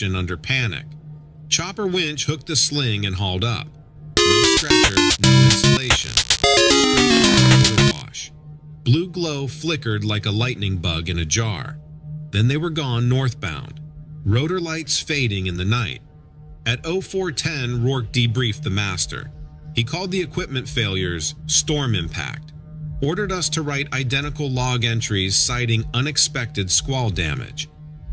under panic. Chopper winch hooked the sling and hauled up. No stretcher, no insulation. Straight motor wash. Blue glow flickered like a lightning bug in a jar. Then they were gone northbound. Rotor lights fading in the night. At 0410, Rourke debriefed the master. He called the equipment failures storm impact. Ordered us to write identical log entries citing unexpected squall damage.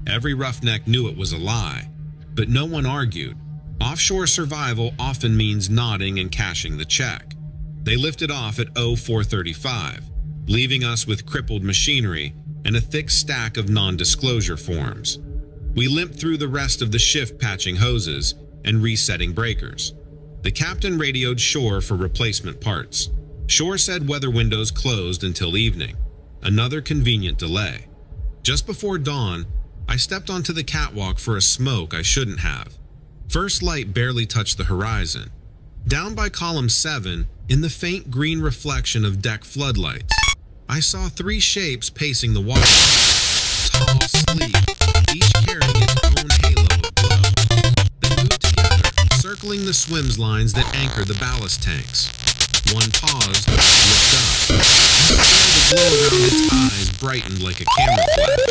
Every roughneck knew it was a lie, but no one argued. Offshore survival often means nodding and cashing the check. They lifted off at 0435, leaving us with crippled machinery and a thick stack of non-disclosure forms. We limped through the rest of the shift patching hoses and resetting breakers. The captain radioed shore for replacement parts. Shore said weather windows closed until evening. Another convenient delay. Just before dawn, I stepped onto the catwalk for a smoke I shouldn't have. First light barely touched the horizon. Down by column 7, in the faint green reflection of deck floodlights, I saw 3 shapes pacing the water. Tall, sleek, each carrying its own halo of glow. They moved together, circling the swims lines that anchor the ballast tanks. One paused, looked up. The glow around its eyes brightened like a camera flash.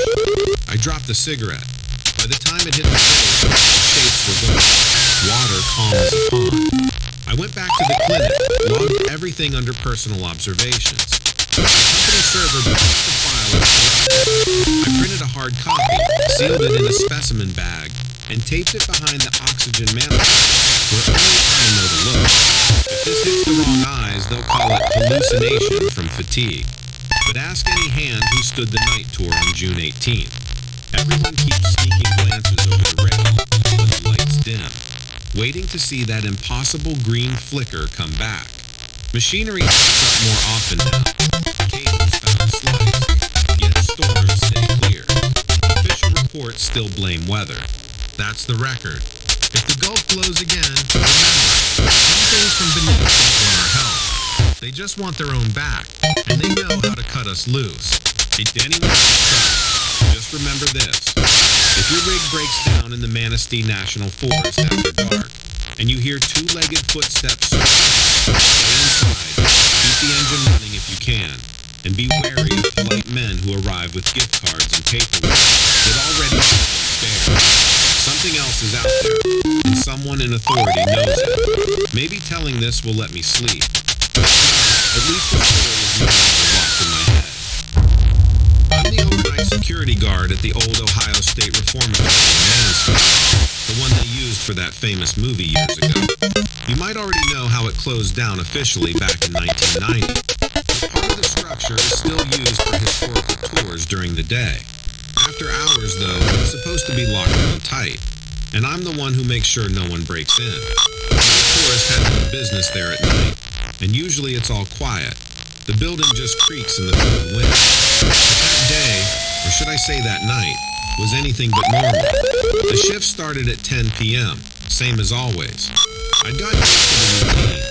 I dropped the cigarette. By the time it hit the face, the shapes were gone. Water calm as a pond. I went back to the clinic, logged everything under personal observations. The company server punched the file as correct. I printed a hard copy, sealed it in a specimen bag, and taped it behind the oxygen manifold, where only I know to look. If this hits the wrong eyes, they'll call it hallucination from fatigue. But ask any hand who stood the night tour on June 18th. Everyone keeps sneaking glances over the rail when the lights dim, waiting to see that impossible green flicker come back. Machinery pops up more often now. Cables found slight, yet storms stay clear. Official reports still blame weather. That's the record. If the Gulf blows again, remember, some things from beneath don't want our help. They just want their own back, and they know how to cut us loose. If anyone else, just remember this. If your rig breaks down in the Manistee National Forest after dark, and you hear 2-legged footsteps, stay inside, keep the engine running if you can, and be wary of polite men who arrive with gift cards and paperwork that already spare. Something else is out there, and someone in authority knows it. Maybe telling this will let me sleep. At least the story is no longer locked in my head. I'm the overnight security guard at the old Ohio State Reformatory in Manistee, the one they used for that famous movie years ago. You might already know how it closed down officially back in 1990. But part of the structure is still used for historical tours during the day. After hours, though, it's supposed to be locked down tight, and I'm the one who makes sure no one breaks in. Tourists have no business there at night, and usually it's all quiet. The building just creaks in the cold wind. But that day, or should I say that night, was anything but normal. The shift started at 10 p.m., same as always. I'd gotten used to the routine.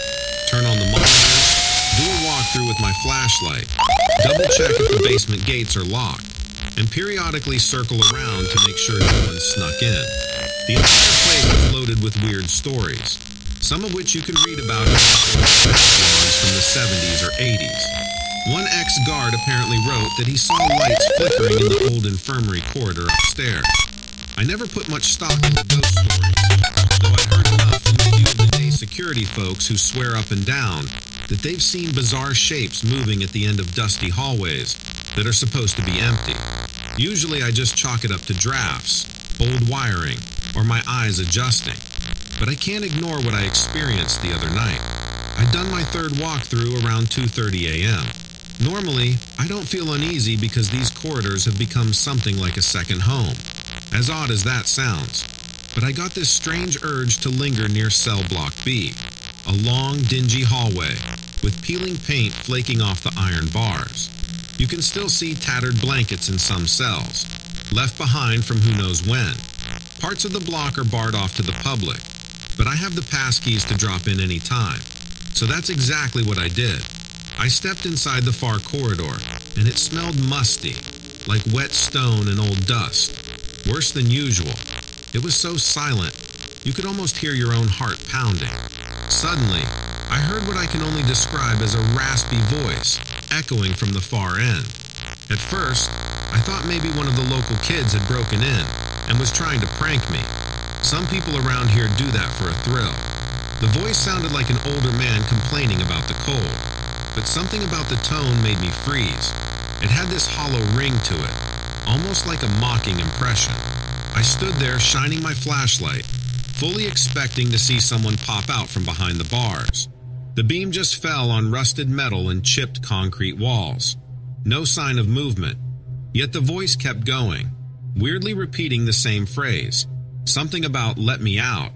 Turn on the monitors, do a walkthrough with my flashlight, double check if the basement gates are locked, and periodically circle around to make sure no one snuck in. The entire place is loaded with weird stories, some of which you can read about in blogs from the 70s or 80s. One ex-guard apparently wrote that he saw lights flickering in the old infirmary corridor upstairs. I never put much stock into ghost stories, though I heard enough from a few of the day security folks who swear up and down that they've seen bizarre shapes moving at the end of dusty hallways that are supposed to be empty. Usually I just chalk it up to drafts, old wiring, or my eyes adjusting. But I can't ignore what I experienced the other night. I'd done my third walkthrough around 2:30 a.m. Normally, I don't feel uneasy because these corridors have become something like a second home, as odd as that sounds. But I got this strange urge to linger near cell block B, a long, dingy hallway with peeling paint flaking off the iron bars. You can still see tattered blankets in some cells, left behind from who knows when. Parts of the block are barred off to the public, but I have the passkeys to drop in any time. So that's exactly what I did. I stepped inside the far corridor, and it smelled musty, like wet stone and old dust. Worse than usual. It was so silent, you could almost hear your own heart pounding. Suddenly, I heard what I can only describe as a raspy voice, echoing from the far end. At first, I thought maybe one of the local kids had broken in and was trying to prank me. Some people around here do that for a thrill. The voice sounded like an older man complaining about the cold, but something about the tone made me freeze. It had this hollow ring to it, almost like a mocking impression. I stood there shining my flashlight, fully expecting to see someone pop out from behind the bars. The beam just fell on rusted metal and chipped concrete walls. No sign of movement, yet the voice kept going, weirdly repeating the same phrase, something about "let me out."